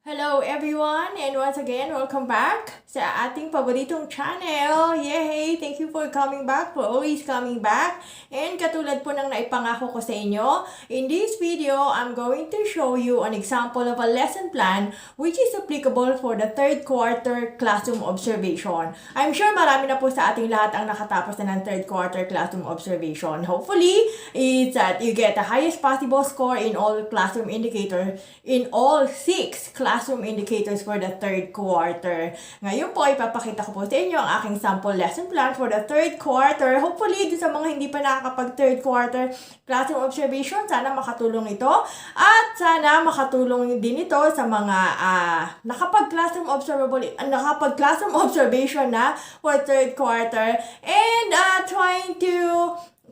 Hello everyone, and once again, welcome back sa ating paboritong channel. Yay! Thank you for coming back, for always coming back. And katulad po ng naipangako ko sa inyo, in this video, I'm going to show you an example of a lesson plan which is applicable for the third quarter classroom observation. I'm sure marami na po sa ating lahat ang nakatapos na ng third quarter classroom observation. Hopefully, it's that you get the highest possible score in all classroom indicators, in all 6 classroom indicators for the third quarter. Ngayon po, ipapakita ko po sa inyo ang aking sample lesson plan for the third quarter. Hopefully, sa mga hindi pa nakakapag third quarter classroom observation, sana makatulong ito. At sana makatulong din ito sa mga nakapag classroom observation na for third quarter. And trying to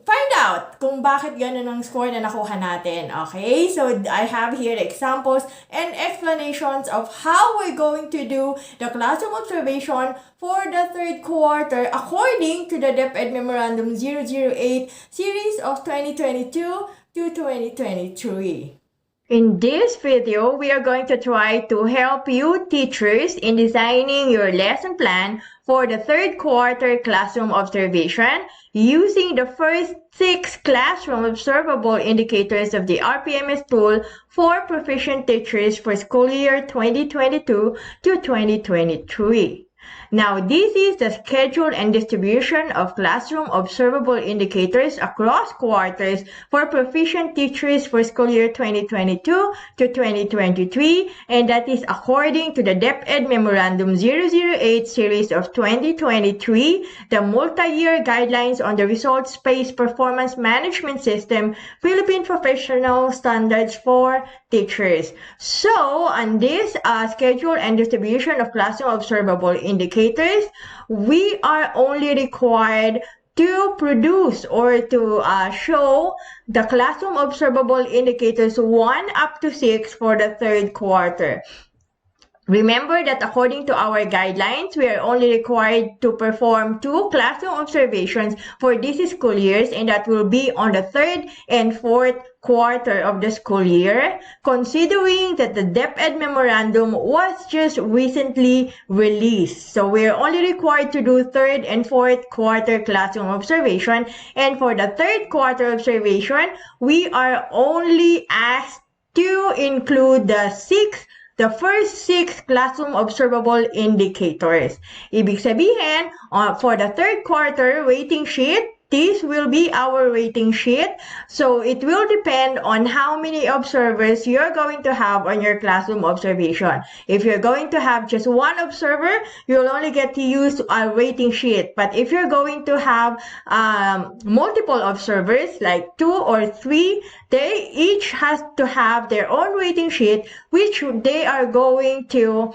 find out kung bakit ganun ang score na nakuha natin. Okay? So, I have here examples and explanations of how we're going to do the classroom observation for the third quarter according to the DepEd Memorandum 008 Series of 2022 to 2023. In this video, we are going to try to help you teachers in designing your lesson plan for the third quarter classroom observation using the first 6 classroom observable indicators of the RPMS tool for proficient teachers for school year 2022 to 2023. Now, this is the schedule and distribution of classroom observable indicators across quarters for proficient teachers for school year 2022 to 2023, and that is according to the DepEd Memorandum 008 Series of 2023, the Multi-Year Guidelines on the Results-Based Performance Management System, Philippine Professional Standards for Teachers. So, on this schedule and distribution of classroom observable indicators, we are only required to produce or to show the classroom observable indicators 1 up to 6 for the third quarter. Remember that according to our guidelines, we are only required to perform 2 classroom observations for these school years, and that will be on the third and fourth quarter of the school year, considering that the DepEd memorandum was just recently released. So we're only required to do third and fourth quarter classroom observation, and for the third quarter observation, we are only asked to include the first 6 classroom observable indicators. Ibig sabihin, for the third quarter rating sheet, this will be our rating sheet. So it will depend on how many observers you're going to have on your classroom observation. If you're going to have just 1 observer, you'll only get to use a rating sheet. But if you're going to have multiple observers, like 2 or 3, they each has to have their own rating sheet, which they are going to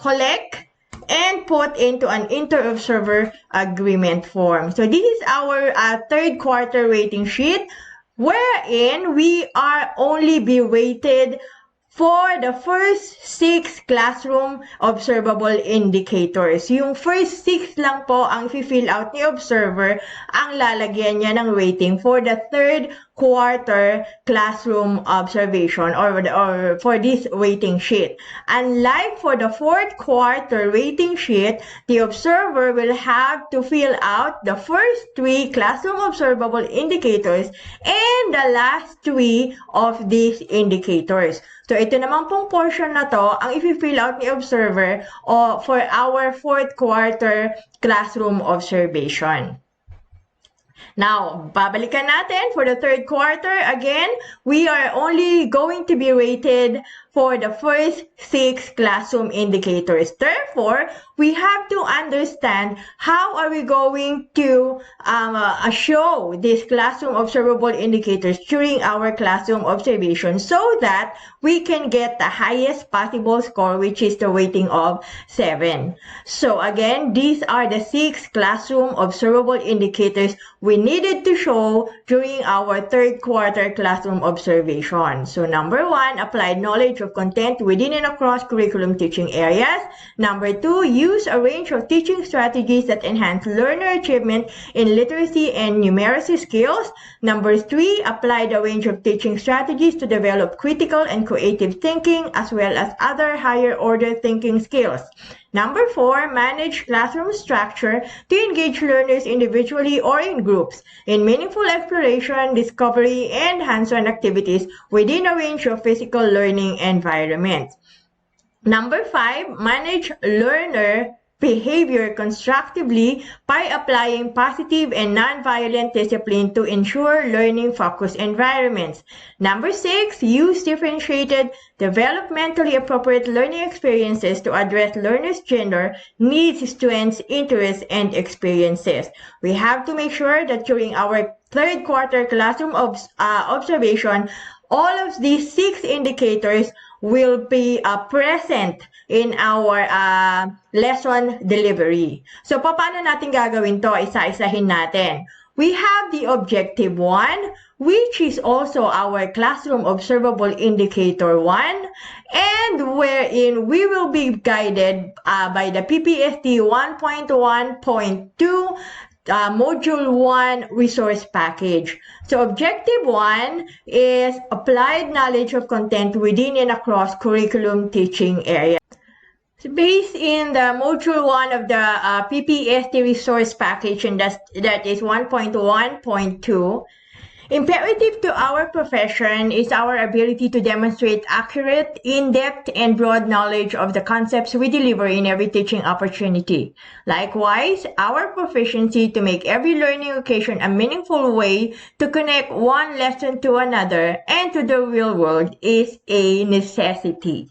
collect and put into an inter-observer agreement form. So this is our third quarter rating sheet, wherein we are only be rated for the first 6 classroom observable indicators. Yung first 6 lang po ang fill out ni observer, ang lalagyan niya ng rating for the third quarter classroom observation or for this rating sheet. Unlike for the fourth quarter rating sheet, the observer will have to fill out the first 3 classroom observable indicators and the last 3 of these indicators. So ito naman pong portion na to ang i-fill out ni observer for our fourth quarter classroom observation. Now, babalikan natin for the third quarter. Again, we are only going to be rated for the first 6 classroom indicators. Therefore, we have to understand how are we going to show these classroom observable indicators during our classroom observation so that we can get the highest possible score, which is the rating of 7. So again, these are the 6 classroom observable indicators we needed to show during our third quarter classroom observation. So number 1, applied knowledge knowledge of content within and across curriculum teaching areas. Number 2, use a range of teaching strategies that enhance learner achievement in literacy and numeracy skills. Number 3, apply the range of teaching strategies to develop critical and creative thinking as well as other higher order thinking skills. Number 4, manage classroom structure to engage learners individually or in groups in meaningful exploration, discovery, and hands-on activities within a range of physical learning environments. Number 5, manage learner behavior constructively by applying positive and non-violent discipline to ensure learning-focused environments. Number 6, use differentiated, developmentally appropriate learning experiences to address learners' gender, needs, strengths, interests, and experiences. We have to make sure that during our third quarter classroom observation, all of these 6 indicators will be present in our lesson delivery. So, paano natin gagawin to? Isa-isahin natin. We have the objective 1, which is also our classroom observable indicator 1, and wherein we will be guided by the PPST 1.1.2 Module 1 resource package. So objective 1 is applied knowledge of content within and across curriculum teaching area. So based in the Module 1 of the PPST resource package, and that is 1.1.2, imperative to our profession is our ability to demonstrate accurate, in-depth, and broad knowledge of the concepts we deliver in every teaching opportunity. Likewise, our proficiency to make every learning occasion a meaningful way to connect one lesson to another and to the real world is a necessity.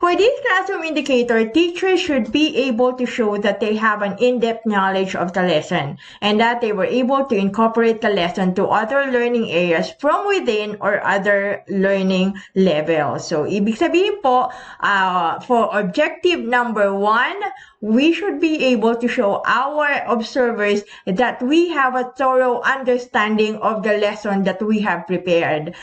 For this classroom indicator, teachers should be able to show that they have an in-depth knowledge of the lesson and that they were able to incorporate the lesson to other learning areas from within or other learning levels. So, ibig sabihin po, for objective number 1, we should be able to show our observers that we have a thorough understanding of the lesson that we have prepared,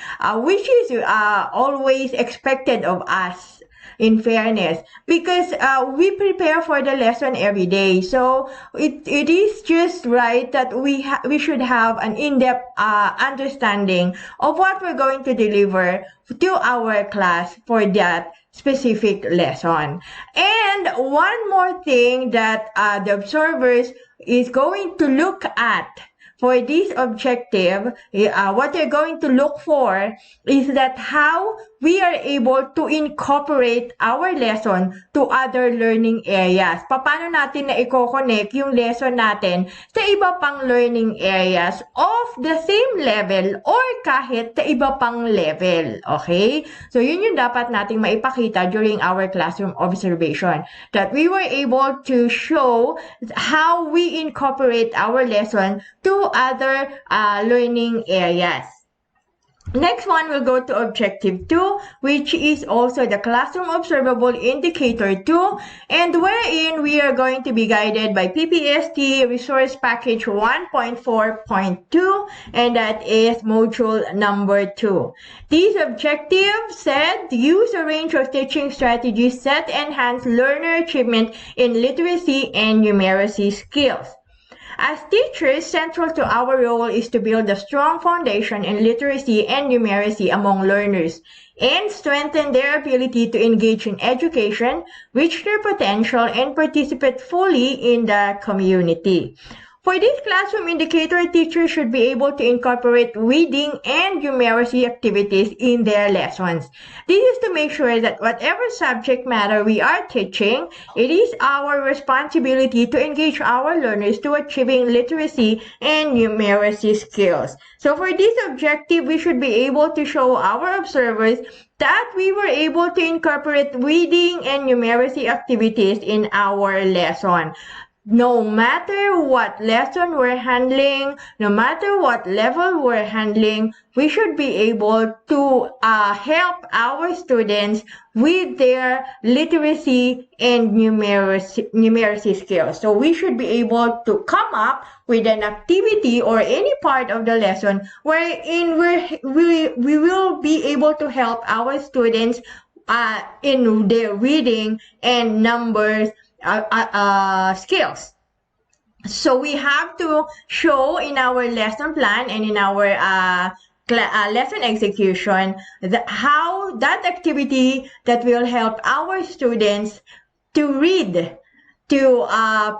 which is always expected of us. In fairness, because we prepare for the lesson every day, so it is just right that we should have an in-depth understanding of what we're going to deliver to our class for that specific lesson. And one more thing that the observers is going to look at for this objective, what they're going to look for is that how we are able to incorporate our lesson to other learning areas. Paano natin na i-connect yung lesson natin sa iba pang learning areas of the same level or kahit sa iba pang level. Okay? So, yun yung dapat nating maipakita during our classroom observation. That we were able to show how we incorporate our lesson to other learning areas. Next one, we'll go to objective 2, which is also the classroom observable indicator 2, and wherein we are going to be guided by PPST resource package 1.4.2, and that is module number 2. These objectives said use a range of teaching strategies that enhance learner achievement in literacy and numeracy skills. As teachers, central to our role is to build a strong foundation in literacy and numeracy among learners and strengthen their ability to engage in education, reach their potential, and participate fully in the community. For this classroom indicator, teachers should be able to incorporate reading and numeracy activities in their lessons. This is to make sure that whatever subject matter we are teaching, it is our responsibility to engage our learners to achieving literacy and numeracy skills. So for this objective, we should be able to show our observers that we were able to incorporate reading and numeracy activities in our lesson. no matter what lesson we're handling, no matter what level we're handling, we should be able to help our students with their literacy and numeracy skills. So we should be able to come up with an activity or any part of the lesson wherein we will be able to help our students in their reading and numbers skills. So we have to show in our lesson plan and in our lesson execution how that activity that will help our students to read, to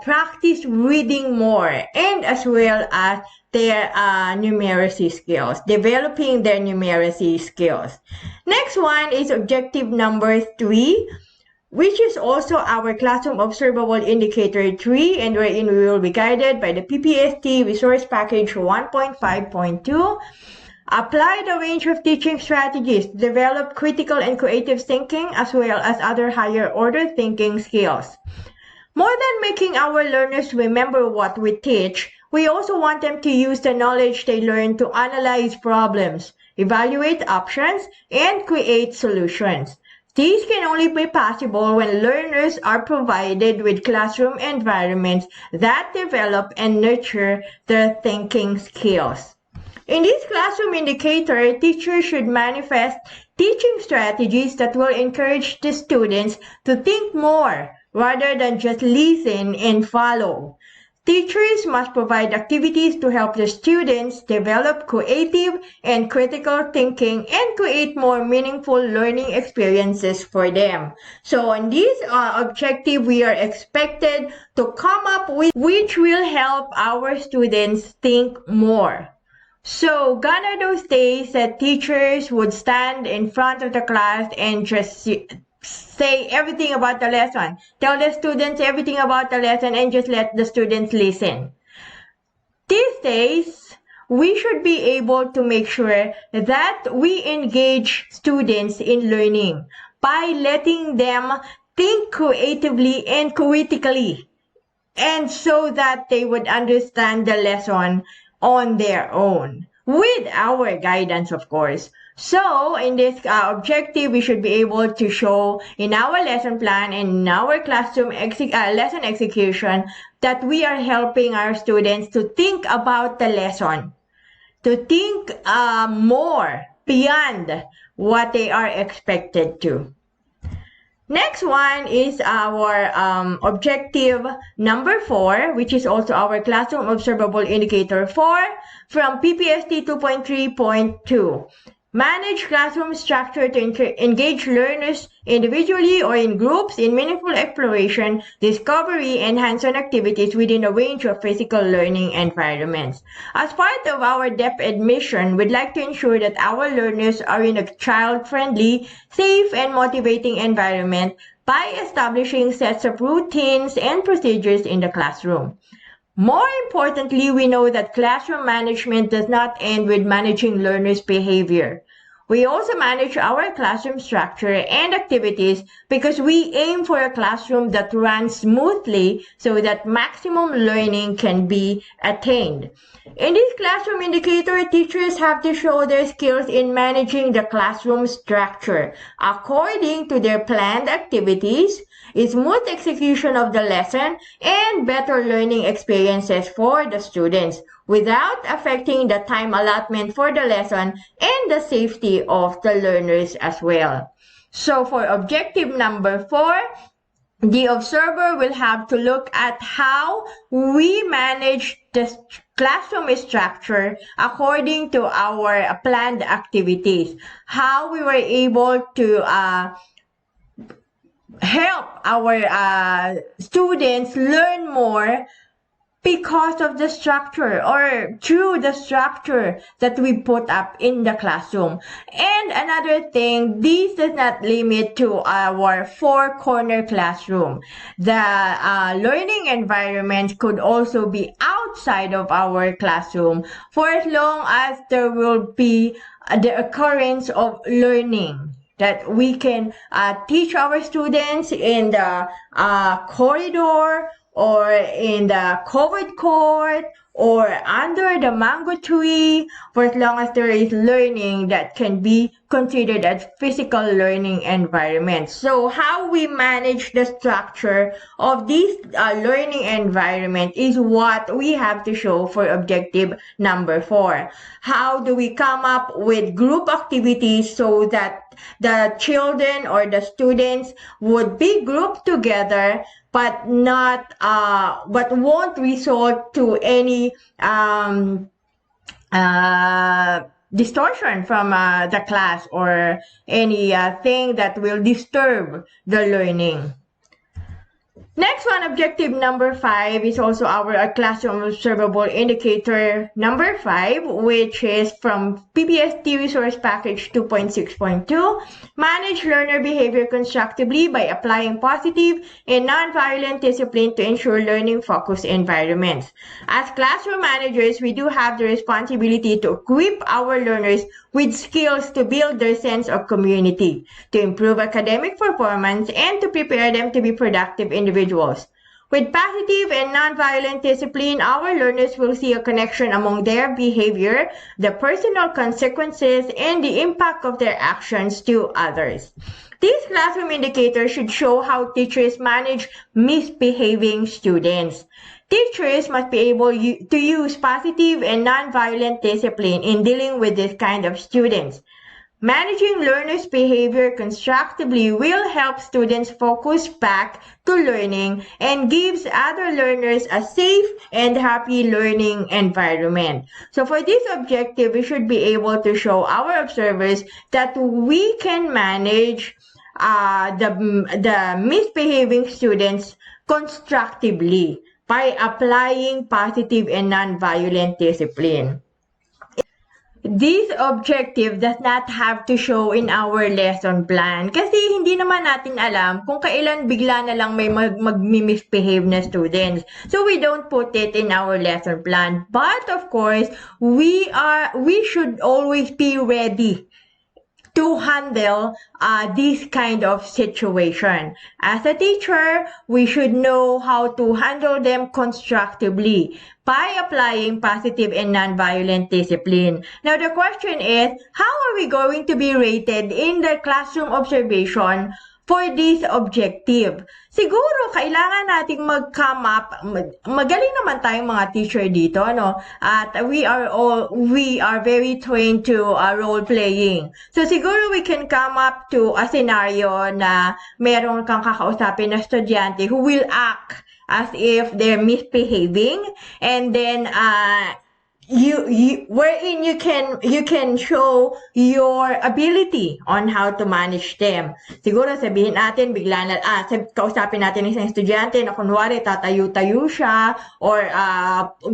practice reading more, and as well as their numeracy skills, developing their numeracy skills. Next one is objective number 3, which is also our Classroom Observable Indicator 3, and wherein we will be guided by the PPST Resource Package 1.5.2. Apply the range of teaching strategies to develop critical and creative thinking as well as other higher order thinking skills. More than making our learners remember what we teach, we also want them to use the knowledge they learn to analyze problems, evaluate options, and create solutions. These can only be possible when learners are provided with classroom environments that develop and nurture their thinking skills. In this classroom indicator, teachers should manifest teaching strategies that will encourage the students to think more rather than just listen and follow. Teachers must provide activities to help the students develop creative and critical thinking and create more meaningful learning experiences for them. So on this objective, we are expected to come up with which will help our students think more. So gone are those days that teachers would stand in front of the class and just say everything about the lesson. Tell the students everything about the lesson and just let the students listen. These days, we should be able to make sure that we engage students in learning by letting them think creatively and critically, and so that they would understand the lesson on their own, with our guidance, of course. So in this objective, we should be able to show in our lesson plan and in our classroom lesson execution that we are helping our students to think about the lesson, to think more beyond what they are expected to. Next one is our objective number 4, which is also our Classroom Observable Indicator 4 from PPST 2.3.2. Manage classroom structure to engage learners individually or in groups in meaningful exploration, discovery, and hands-on activities within a range of physical learning environments. As part of our DepEd mission, we'd like to ensure that our learners are in a child-friendly, safe, and motivating environment by establishing sets of routines and procedures in the classroom. More importantly, we know that classroom management does not end with managing learners' behavior. We also manage our classroom structure and activities because we aim for a classroom that runs smoothly so that maximum learning can be attained. In this classroom indicator, teachers have to show their skills in managing the classroom structure according to their planned activities, smooth execution of the lesson, and better learning experiences for the students without affecting the time allotment for the lesson and the safety of the learners as well. So for objective number 4, the observer will have to look at how we manage the classroom structure according to our planned activities, how we were able to help our students learn more because of the structure or through the structure that we put up in the classroom. And another thing, this does not limit to our 4-corner classroom. The learning environment could also be outside of our classroom for as long as there will be the occurrence of learning, that we can teach our students in the corridor or in the covered court, or under the mango tree, for as long as there is learning that can be considered as physical learning environment. So how we manage the structure of this learning environment is what we have to show for objective number 4. How do we come up with group activities so that the children or the students would be grouped together but not but won't resort to any distortion from the class or any thing that will disturb the learning. Next one, objective number 5 is also our classroom observable indicator number 5, which is from PPST Resource Package 2.6.2. Manage learner behavior constructively by applying positive and non-violent discipline to ensure learning-focused environments. As classroom managers, we do have the responsibility to equip our learners with skills to build their sense of community, to improve academic performance, and to prepare them to be productive individuals. With positive and non-violent discipline, our learners will see a connection among their behavior, the personal consequences, and the impact of their actions to others. These classroom indicators should show how teachers manage misbehaving students. Teachers must be able to use positive and non-violent discipline in dealing with this kind of students. Managing learners' behavior constructively will help students focus back to learning and gives other learners a safe and happy learning environment. So for this objective, we should be able to show our observers that we can manage the misbehaving students constructively by applying positive and non-violent discipline. This objective does not have to show in our lesson plan kasi hindi naman natin alam kung kailan bigla na lang may mag-misbehave na students. So we don't put it in our lesson plan. But of course, we should always be ready to handle this kind of situation. As a teacher, we should know how to handle them constructively by applying positive and non-violent discipline. Now, the question is, how are we going to be rated in the classroom observation for this objective? Siguro, kailangan nating mag-come up, magaling naman tayong mga teacher dito, no? At we are very trained to role-playing. So, siguro we can come up to a scenario na meron kang kakausapin na estudyante who will act as if they're misbehaving, and then wherein you can show your ability on how to manage them. Siguro sabihin natin bigla na kausapin natin isang estudyante na kunwari tatayo-tayo siya or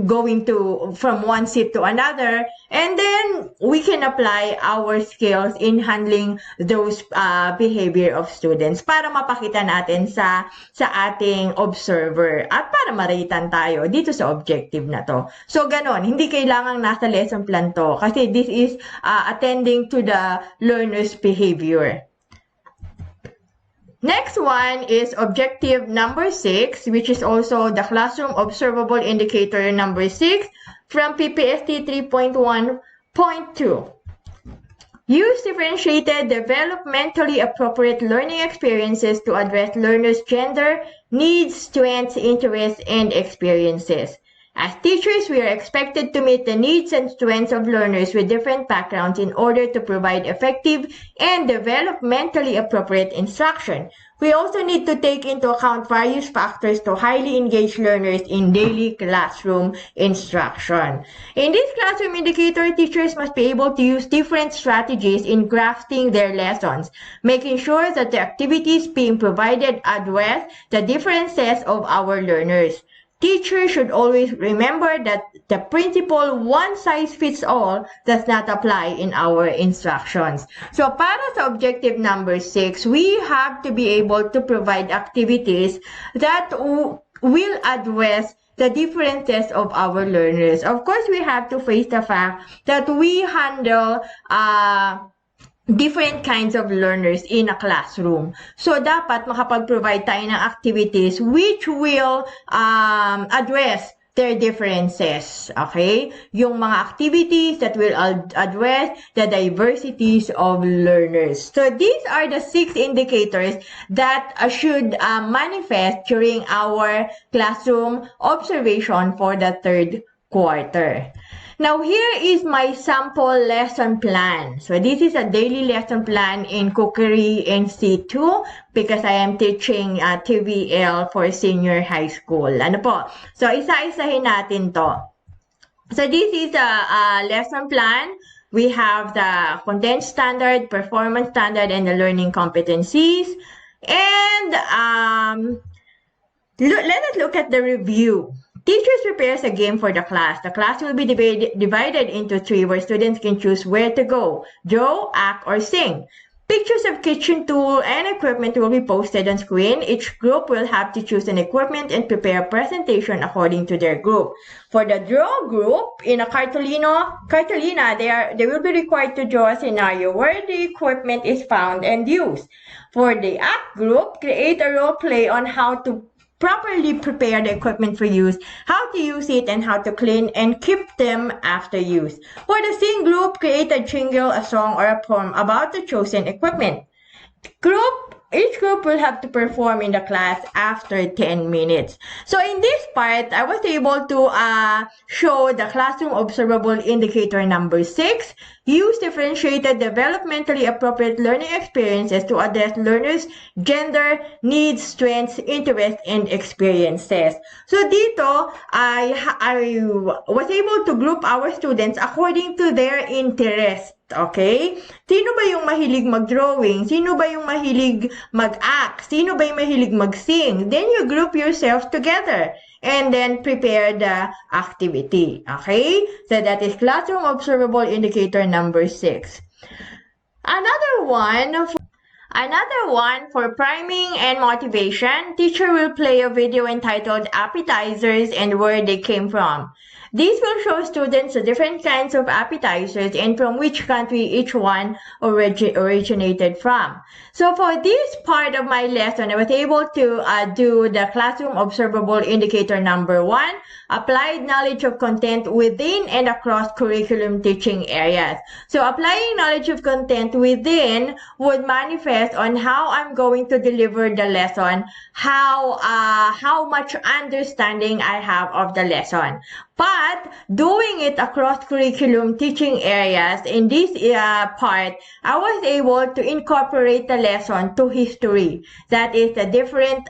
going to from one seat to another, and then we can apply our skills in handling those behavior of students para mapakita natin sa ating observer at para maraitan tayo dito sa objective na to. So ganon, hindi kailangang nasa lesson plan to kasi this is attending to the learner's behavior. Next one is objective number 6, which is also the classroom observable indicator number 6 from PPST 3.1.2. Use differentiated, developmentally appropriate learning experiences to address learners' gender, needs, strengths, interests, and experiences. As teachers, we are expected to meet the needs and strengths of learners with different backgrounds in order to provide effective and developmentally appropriate instruction. We also need to take into account various factors to highly engage learners in daily classroom instruction. In this classroom indicator, teachers must be able to use different strategies in crafting their lessons, making sure that the activities being provided address the differences of our learners. Teachers should always remember that the principle one size fits all does not apply in our instructions. So para sa objective number 6, we have to be able to provide activities that will address the differences of our learners. Of course, we have to face the fact that we handle different kinds of learners in a classroom. So, dapat makapag-provide tayo ng activities which will address their differences. Okay? Yung mga activities that will address the diversities of learners. So, these are the 6 indicators that should manifest during our classroom observation for the 3rd quarter. Now, here is my sample lesson plan. So, this is a daily lesson plan in Cookery NC2 because I am teaching TVL for senior high school. Ano po? So, isa-isahin natin to. So, this is a lesson plan. We have the condensed standard, performance standard, and the learning competencies. And let us look at the review. Teachers prepares a game for the class. The class will be divided into 3 where students can choose where to go, draw, act, or sing. Pictures of kitchen tool and equipment will be posted on screen. Each group will have to choose an equipment and prepare a presentation according to their group. For the draw group, in a cartolina, they will be required to draw a scenario where the equipment is found and used. For the act group, create a role play on how to properly prepare the equipment for use, how to use it, and how to clean and keep them after use. For the sing group, create a jingle, a song, or a poem about the chosen equipment. Each group will have to perform in the class after 10 minutes. So in this part, I was able to show the classroom observable indicator number 6. Use differentiated developmentally appropriate learning experiences to address learners' gender, needs, strengths, interests, and experiences. So dito, I was able to group our students according to their interests. Okay? Sino ba yung mahilig mag-drawing? Sino ba yung mahilig mag-act? Sino ba yung mahilig mag-sing? Then you group yourselves together and then prepare the activity. Okay? So that is classroom observable indicator number 6. Another one for priming and motivation, teacher will play a video entitled Appetizers and Where They Came From. This will show students the different kinds of appetizers and from which country each one originated from. So for this part of my lesson, I was able to do the classroom observable indicator number 1, applied knowledge of content within and across curriculum teaching areas. So applying knowledge of content within would manifest on how I'm going to deliver the lesson, how much understanding I have of the lesson. But doing it across curriculum teaching areas, in this part, I was able to incorporate the lesson to history. That is the different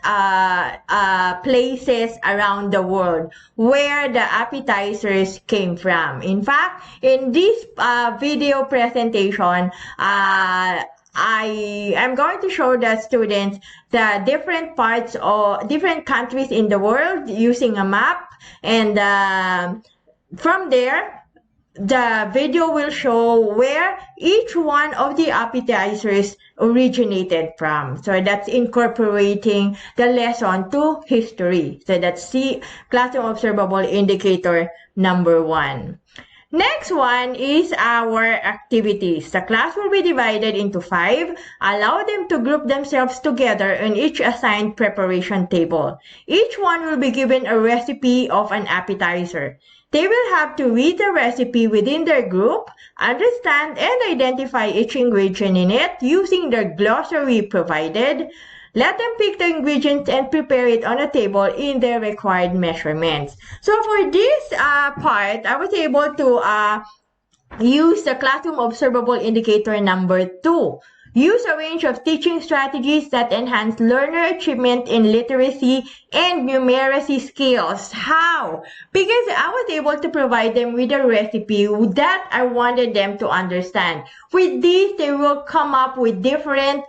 places around the world where the appetizers came from. In fact, in this video presentation, I am going to show the students the different parts or different countries in the world using a map, and from there, the video will show where each one of the appetizers originated from. So that's incorporating the lesson to history. So that's classroom observable indicator number 1. Next one is our activities. The class will be divided into 5. Allow them to group themselves together on each assigned preparation table. Each one will be given a recipe of an appetizer. They will have to read the recipe within their group, understand and identify each ingredient in it using the glossary provided. Let them pick the ingredients and prepare it on a table in their required measurements. So for this part, I was able to use the classroom observable indicator number 2. Use a range of teaching strategies that enhance learner achievement in literacy and numeracy skills. How? Because I was able to provide them with a recipe that I wanted them to understand. With this, they will come up with different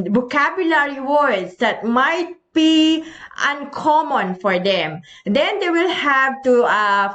vocabulary words that might be uncommon for them. Then they will have to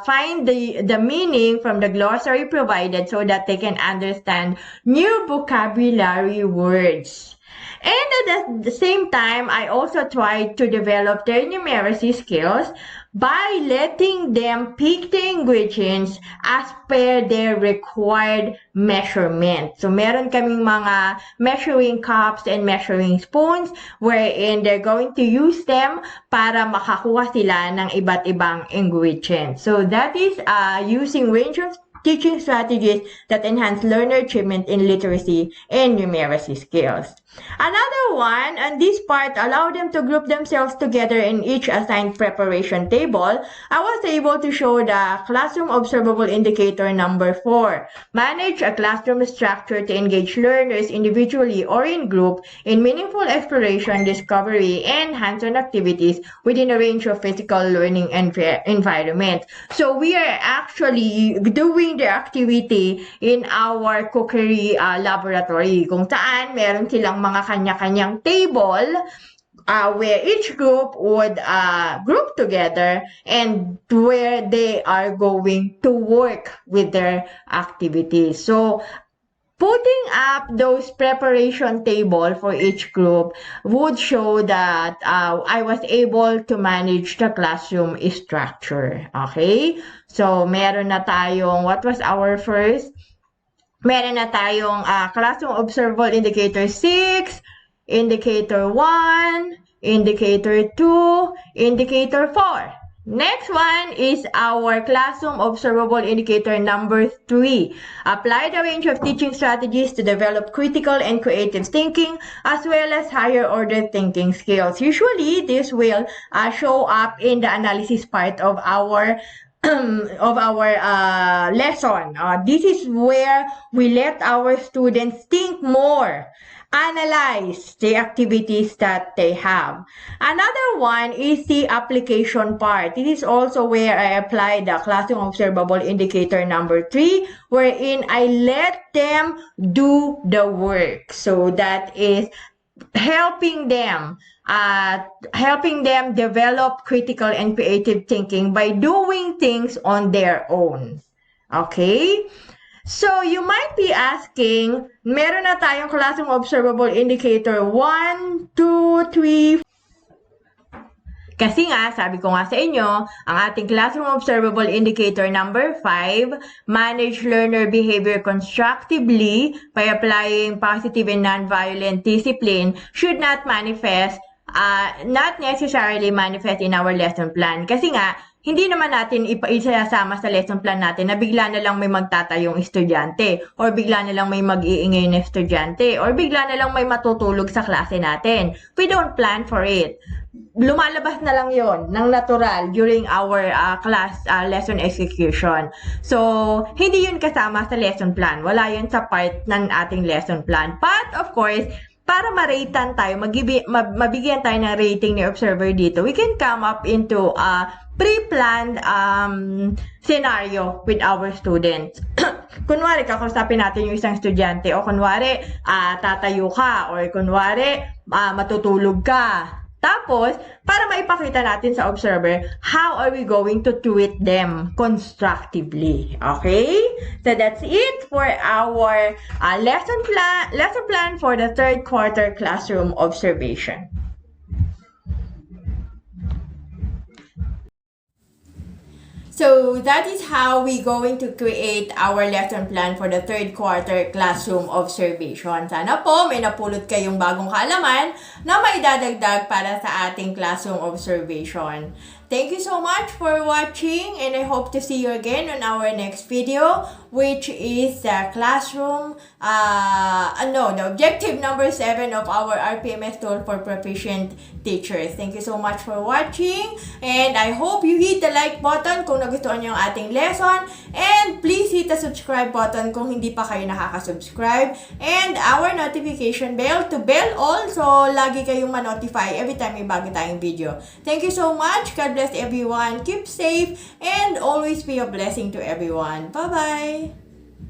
find the meaning from the glossary provided so that they can understand new vocabulary words. And at the same time, I also tried to develop their numeracy skills by letting them pick the ingredients as per their required measurement. So, meron kaming mga measuring cups and measuring spoons wherein they're going to use them para makakuha sila ng iba't ibang ingredients. So, that is using range of teaching strategies that enhance learner achievement in literacy and numeracy skills. Another one, and this part, allow them to group themselves together in each assigned preparation table. I was able to show the classroom observable indicator number 4. Manage a classroom structure to engage learners individually or in group in meaningful exploration, discovery, and hands-on activities within a range of physical learning environment. So we are actually doing the activity in our cookery laboratory, kung saan meron silang mga kanya-kanyang table where each group would group together and where they are going to work with their activities. So, putting up those preparation table for each group would show that I was able to manage the classroom structure. Okay? So, meron na tayong, what was our first? Meron na tayong classroom observable indicator 6, indicator 1, indicator 2, indicator 4. Next one is our classroom observable indicator number 3. Apply the range of teaching strategies to develop critical and creative thinking as well as higher order thinking skills. Usually, this will show up in the analysis part of our lesson. This is where we let our students think more, analyze the activities that they have. Another one is the application part. It is also where I apply the classroom observable indicator number 3, wherein I let them do the work. So that is helping them develop critical and creative thinking by doing things on their own. Okay? So, you might be asking, meron na tayong classroom observable indicator 1, 2, 3, kasi nga, sabi ko nga sa inyo, ang ating classroom observable indicator number 5, manage learner behavior constructively by applying positive and non-violent discipline, should not necessarily manifest in our lesson plan. Kasi nga, hindi naman natin isasama sa lesson plan natin na bigla na lang may magtatayong estudyante or bigla na lang may mag-iingay na estudyante or bigla na lang may matutulog sa klase natin. We don't plan for it. Lumalabas na lang yon ng natural during our class lesson execution. So, hindi yun kasama sa lesson plan. Wala yun sa part ng ating lesson plan. But, of course, para ma-ratean tayo, mabigyan tayo ng rating ni observer dito, we can come up into a pre-planned scenario with our students. Kunwari, kakausapin natin yung isang estudyante o kunwari, tatayo ka or kunwari, matutulog ka. Tapos, para maipakita natin sa observer, how are we going to treat them constructively? Okay? So, that's it for our lesson plan for the third quarter classroom observation. So, that is how we going to create our lesson plan for the third quarter classroom observation. Sana po may napulot kayong bagong kaalaman na maidadagdag para sa ating classroom observation. Thank you so much for watching and I hope to see you again on our next video, which is the classroom, the objective number 7 of our RPMS tool for proficient teachers. Thank you so much for watching and I hope you hit the like button kung nagustuhan niyo ang ating lesson and please hit the subscribe button kung hindi pa kayo nakaka-subscribe and our notification bell to bell all so lagi kayong ma-notify every time may bago tayong video. Thank you so much. God bless everyone. Keep safe and always be a blessing to everyone. Bye-bye.